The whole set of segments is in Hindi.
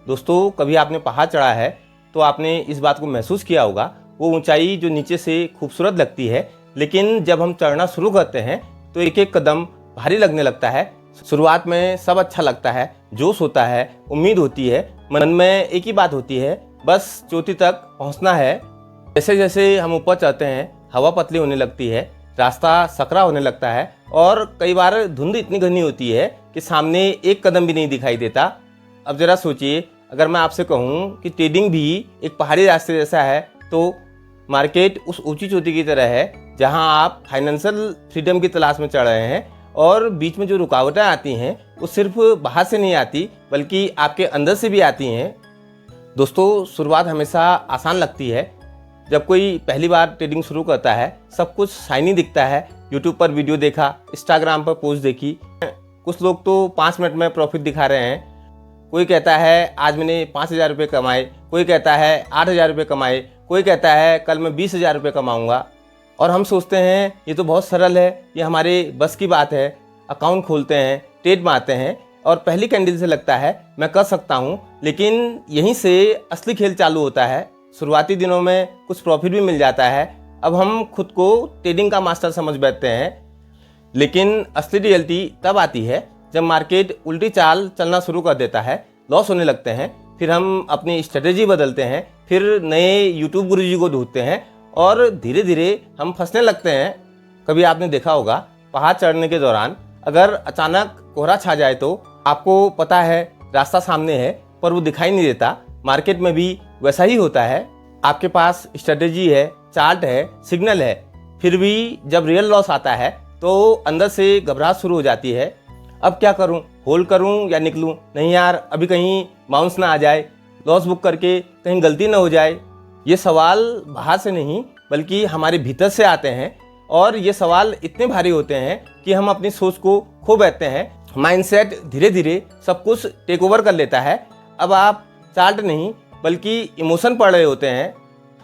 दोस्तों, कभी आपने पहाड़ चढ़ा है तो आपने इस बात को महसूस किया होगा, वो ऊंचाई जो नीचे से खूबसूरत लगती है, लेकिन जब हम चढ़ना शुरू करते हैं तो एक एक कदम भारी लगने लगता है। शुरुआत में सब अच्छा लगता है, जोश होता है, उम्मीद होती है, मन में एक ही बात होती है, बस चोटी तक पहुंचना है। जैसे जैसे हम ऊपर चढ़ते हैं हवा पतली होने लगती है, रास्ता सकरा होने लगता है और कई बार धुंध इतनी घनी होती है कि सामने एक कदम भी नहीं दिखाई देता। अब ज़रा सोचिए, अगर मैं आपसे कहूँ कि ट्रेडिंग भी एक पहाड़ी रास्ते जैसा है तो मार्केट उस ऊंची चोटी की तरह है जहां आप फाइनेंशियल फ्रीडम की तलाश में चढ़ रहे हैं और बीच में जो रुकावटें आती हैं वो सिर्फ बाहर से नहीं आती बल्कि आपके अंदर से भी आती हैं। दोस्तों, शुरुआत हमेशा आसान लगती है। जब कोई पहली बार ट्रेडिंग शुरू करता है सब कुछ शाइनी दिखता है। यूट्यूब पर वीडियो देखा, इंस्टाग्राम पर पोस्ट देखी, कुछ लोग तो 5 मिनट में प्रॉफिट दिखा रहे हैं। कोई कहता है आज मैंने 5,000 रुपये कमाए, कोई कहता है 8,000 रुपये कमाए, कोई कहता है कल मैं 20,000 रुपये कमाऊँगा। और हम सोचते हैं ये तो बहुत सरल है, ये हमारे बस की बात है। अकाउंट खोलते हैं, ट्रेड मारते हैं और पहली कैंडल से लगता है मैं कर सकता हूँ, लेकिन यहीं से असली खेल चालू होता है। शुरुआती दिनों में कुछ प्रॉफिट भी मिल जाता है। अब हम खुद को ट्रेडिंग का मास्टर समझ बैठते हैं, लेकिन असली रियलिटी तब आती है जब मार्केट उल्टी चाल चलना शुरू कर देता है, लॉस होने लगते हैं। फिर हम अपनी स्ट्रेटेजी बदलते हैं, फिर नए यूट्यूब गुरुजी को ढूंढते हैं और धीरे धीरे हम फंसने लगते हैं। कभी आपने देखा होगा, पहाड़ चढ़ने के दौरान अगर अचानक कोहरा छा जाए तो आपको पता है रास्ता सामने है पर वो दिखाई नहीं देता। मार्केट में भी वैसा ही होता है। आपके पास स्ट्रेटेजी है, चार्ट है, सिग्नल है, फिर भी जब रियल लॉस आता है तो अंदर से घबराहट शुरू हो जाती है। अब क्या करूं, होल्ड करूं या निकलूं? नहीं यार, अभी कहीं बाउंस ना आ जाए, लॉस बुक करके कहीं गलती ना हो जाए। ये सवाल बाहर से नहीं बल्कि हमारे भीतर से आते हैं और ये सवाल इतने भारी होते हैं कि हम अपनी सोच को खो बैठते हैं। माइंडसेट धीरे धीरे सब कुछ टेक ओवर कर लेता है। अब आप चार्ट नहीं बल्कि इमोशन पढ़ रहे होते हैं।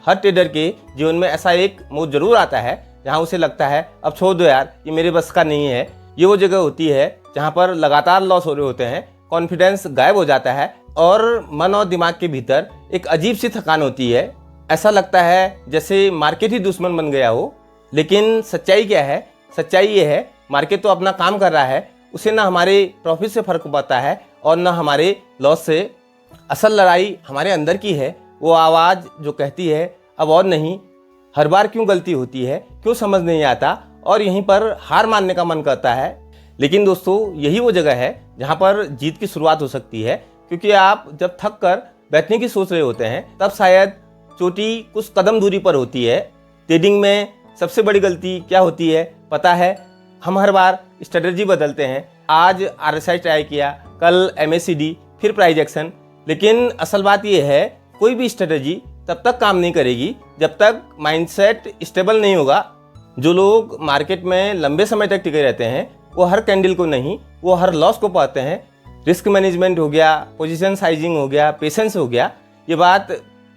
हर ट्रेडर के जीवन में ऐसा एक मोड़ जरूर आता है जहां उसे लगता है अब छोड़ दो यार, ये मेरे बस का नहीं है। ये वो जगह होती है जहां पर लगातार लॉस हो रहे होते हैं, कॉन्फिडेंस गायब हो जाता है और मन और दिमाग के भीतर एक अजीब सी थकान होती है। ऐसा लगता है जैसे मार्केट ही दुश्मन बन गया हो। लेकिन सच्चाई क्या है? सच्चाई ये है, मार्केट तो अपना काम कर रहा है, उसे ना हमारे प्रॉफिट से फर्क पड़ता है और ना हमारे लॉस से। असल लड़ाई हमारे अंदर की है, वो आवाज़ जो कहती है अब और नहीं। हर बार क्यों गलती होती है, क्यों समझ नहीं आता और यहीं पर हार मानने का मन करता है। लेकिन दोस्तों, यही वो जगह है जहाँ पर जीत की शुरुआत हो सकती है, क्योंकि आप जब थक कर बैठने की सोच रहे होते हैं तब शायद चोटी कुछ कदम दूरी पर होती है। ट्रेडिंग में सबसे बड़ी गलती क्या होती है पता है? हम हर बार स्ट्रेटजी बदलते हैं। आज RSI ट्राई किया, कल MACD, फिर प्राइस एक्शन। लेकिन असल बात यह है, कोई भी स्ट्रेटजी तब तक काम नहीं करेगी जब तक माइंडसेट स्टेबल नहीं होगा। जो लोग मार्केट में लंबे समय तक टिके रहते हैं वो हर कैंडल को नहीं, वो हर लॉस को पाते हैं। रिस्क मैनेजमेंट हो गया, पोजीशन साइजिंग हो गया, पेशेंस हो गया। ये बात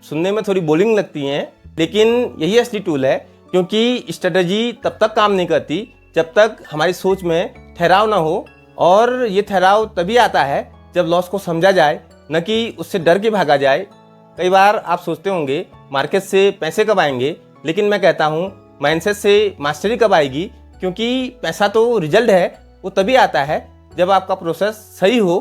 सुनने में थोड़ी बोरिंग लगती हैं, लेकिन यही असली टूल है, क्योंकि स्ट्रेटजी तब तक काम नहीं करती जब तक हमारी सोच में ठहराव ना हो। और ये ठहराव तभी आता है जब लॉस को समझा जाए, न कि उससे डर के भागा जाए। कई बार आप सोचते होंगे मार्केट से पैसे कब आएंगे, लेकिन मैं कहता हूँ माइंडसेट से मास्टरी कब आएगी। क्योंकि पैसा तो रिजल्ट है, वो तभी आता है जब आपका प्रोसेस सही हो,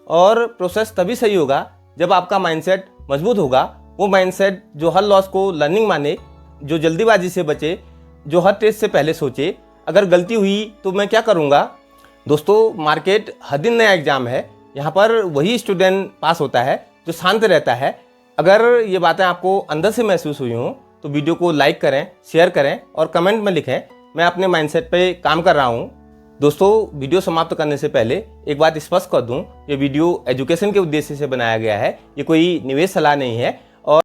और प्रोसेस तभी सही होगा जब आपका माइंडसेट मजबूत होगा। वो माइंडसेट जो हर लॉस को लर्निंग माने, जो जल्दीबाजी से बचे, जो हर टेस्ट से पहले सोचे अगर गलती हुई तो मैं क्या करूँगा। दोस्तों, मार्केट हर दिन नया एग्जाम है। यहाँ पर वही स्टूडेंट पास होता है जो शांत रहता है। अगर ये बातें आपको अंदर से महसूस हुई हों तो वीडियो को लाइक करें, शेयर करें और कमेंट में लिखें मैं अपने माइंडसेट पे काम कर रहा हूँ। दोस्तों, वीडियो समाप्त करने से पहले एक बात स्पष्ट कर दूं, ये वीडियो एजुकेशन के उद्देश्य से बनाया गया है, ये कोई निवेश सलाह नहीं है।